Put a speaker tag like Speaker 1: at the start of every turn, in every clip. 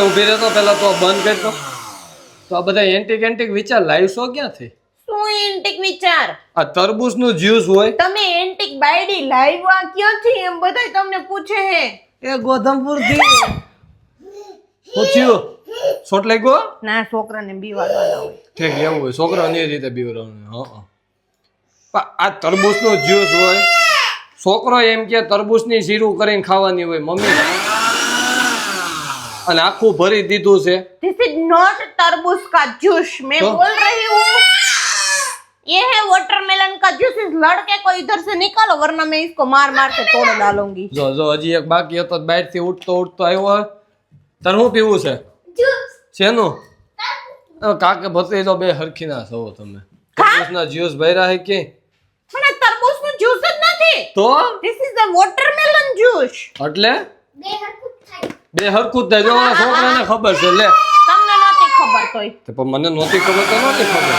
Speaker 1: ઉભી રહેતો પેલા તો બંધ કરતો. તો આ બધા એન્ટિક વિચાર લાવશો ક્યાંથી?
Speaker 2: શું એન્ટિક વિચાર?
Speaker 1: આ તરબૂચનું જ્યુસ હોય.
Speaker 2: તમે એન્ટિક બાયડી લાવ્યા ક્યાંથી એમ બધાય તમને પૂછે હે.
Speaker 1: એ ગોધમપુર થી પૂછ્યું શોટ લાગ્યો.
Speaker 2: ના છોકરાને બીવાડવાના હોય.
Speaker 1: ઠીક એવું હોય છોકરાની રીતે બીવરાવવાનું. હા પણ આ તરબૂચનું જ્યુસ હોય. છોકરો એમ કે તરબૂચની શીરું કરીને ખાવાની હોય મમ્મી, અને આખું ભરી દીધું છે.
Speaker 2: This is not तरबूज का जूस. मैं
Speaker 1: तो?
Speaker 2: बोल रही हूँ ये है वाटरमेलन का जूस. इस लड़के को इधर से निकालो वरना मैं इसको मार मार के तोड़ डालूंगी.
Speaker 1: જો હજી એક બાકી હતો બહાર થી ઉઠતો આવ્યો હોય. તાર શું પીવું છે?
Speaker 2: जूस.
Speaker 1: શેનું? કાકે ભત્રીજો બે હરખી ના છો તમે. તરબૂચના જ્યુસ ભર્યા હે કે
Speaker 2: પણ આ તરબૂચ નું જ્યુસ જ નથી.
Speaker 1: તો
Speaker 2: This is the watermelon juice.
Speaker 1: એટલે બે હરખું જ થાય. જો ઓલા છોકરાને ખબર છે લે.
Speaker 2: તમને નથી ખબર તોય.
Speaker 1: તો પણ મને નહોતી ખબર તો નહોતી ખબર.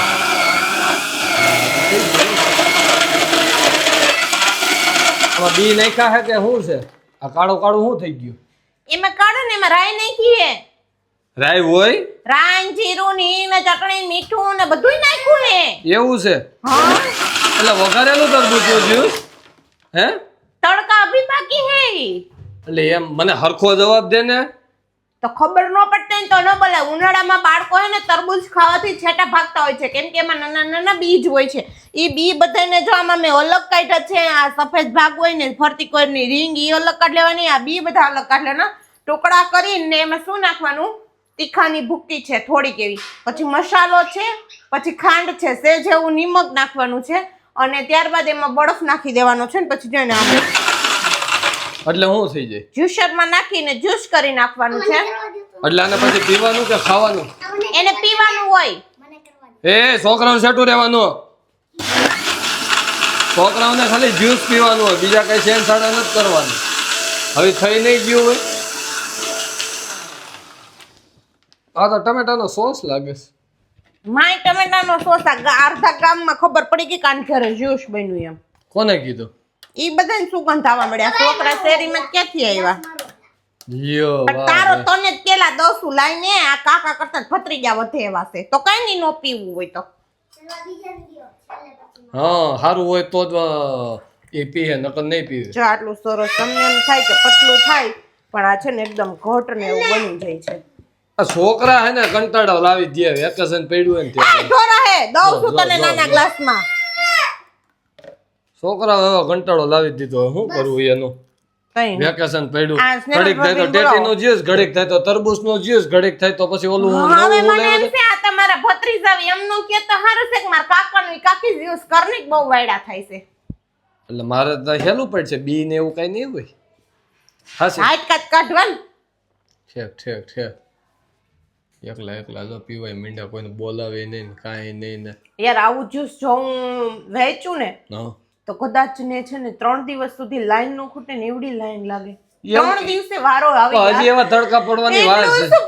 Speaker 1: આમાં બી નાખ્યા હે કે શું છે? આ કાળું કાળું શું થઈ ગયું?
Speaker 2: એમાં કાઢો ને એમાં રાઈ નાખી હે.
Speaker 1: રાઈ હોય
Speaker 2: રાઈ જીરું ની ને ચટણી મીઠું ને બધુંય નાખ્યું હે.
Speaker 1: એવું છે?
Speaker 2: હા
Speaker 1: એટલે વઘારેલું તરબૂચનું જ્યુસ હે?
Speaker 2: તડકા અભી બાકી હે.
Speaker 1: એટલે એમ મને હરખો જવાબ દે ને.
Speaker 2: તો ખબર ન પડતી ને તો ન બોલે. ઉનાળામાં બાળકો હે ને તરબૂચ ખાવાથી છેટા ભાગતા હોય છે કેમ કે એમાં નાના નાના બીજ હોય છે. એ બી બધાને જો આમાં મેં અલગ કાઢ્યા છે. આ સફેદ ભાગ હોય ને ફરતી કોઈની રીંગ એ અલગ કાઢ લેવાની. આ બી બધા અલગ કાઢ લેવાના. ટુકડા કરીને એમાં શું નાખવાનું? તીખાની ભૂકી છે થોડીક એવી, પછી મસાલો છે, પછી ખાંડ છે, સેજ એવું નિમક નાખવાનું છે, અને ત્યારબાદ એમાં બરફ નાખી દેવાનો છે ને પછી જોઈને આપણે
Speaker 1: એટલે શું થઈ જાય?
Speaker 2: જ્યુસરમાં નાખીને જ્યુસ કરી નાખવાનું છે.
Speaker 1: એટલે આને પછી પીવાનું કે ખાવાનું?
Speaker 2: એને પીવાનું હોય.
Speaker 1: એ છોકરાઓને સેટું રહેવાનું. છોકરાઓને ખાલી જ્યુસ પીવાનું હોય, બીજા કઈ સેન સાડા નથી કરવાનું. હવે થઈ નહીં ગયું હોય. આ તો ટમેટાનો સોસ લાગે છે.
Speaker 2: માય ટમેટાનો સોસ અડધા ગામમાં ખબર પડી ગઈ કાન ઘરે જ્યુસ બન્યું એમ.
Speaker 1: કોને કીધું?
Speaker 2: ઈ બધાને સુગંધ આવવા મળ્યા. છોકરા શેરીમાં ક્યાંથી આવ્યા?
Speaker 1: યો
Speaker 2: પણ તારો તને જ પેલા દસું લાઈને આ કાકા કરતા ભત્રીજા વધે એવા છે તો કઈ નહીં નો પીવું હોય તો.
Speaker 1: હા સારું હોય તો જ એ પીએ, નકર નહીં પીવે.
Speaker 2: જો આટલું સરસ તમને એમ થાય કે પતલું થાય પણ આ છે ને એકદમ ઘટ ને એવું બની જાય છે.
Speaker 1: આ છોકરા હે ને કંટાળો લાવી દે. વેકેશન પડ્યું હોય ને ત્યાં
Speaker 2: ઢોરા હે દઉં છું તને નાના ગ્લાસમાં.
Speaker 1: છોકરા હવે કંટાળો લાવી દીધો. શું કરવું એનું?
Speaker 2: કઈ
Speaker 1: વેકેશન પડ્યું.
Speaker 2: આ સ્નેહલ
Speaker 1: ઘડીક થાય તો
Speaker 2: ભાભી
Speaker 1: ટેટીનો જ્યુસ, ઘડીક થાય તો તરબૂચનો જ્યુસ, ઘડીક થાય તો પછી ઓલું
Speaker 2: હવે
Speaker 1: નવું
Speaker 2: મને
Speaker 1: લાવે
Speaker 2: એમ છે આ તમારા ભત્રીજા એમનું કે તો હારું છે કે મારા કાકાનું કાકી યુઝ કરને બહુ વાયડા થાય છે.
Speaker 1: એટલે મારે તો હેલું પડશે. બી ને એવું કઈ નહીં હોય. હાસી
Speaker 2: હાઈટ કાટ કાઢવાનું.
Speaker 1: ઠેક એકલા જો પીવાય મીંડા, કોઈને બોલાવે નહીં ને કાંઈ નહીં ને.
Speaker 2: યાર આવું જ્યુસ જો હું વેચું ને
Speaker 1: હા
Speaker 2: તો કદાચ ને છે ને 3 દિવસ સુધી લાઈન નો ખૂટે ને એવડી લાઈન લાગે.
Speaker 1: એમ?
Speaker 2: 3 દિવસે વારો આવી
Speaker 1: તો હજી એવા તડકા પડવાની વાર છે.
Speaker 2: શું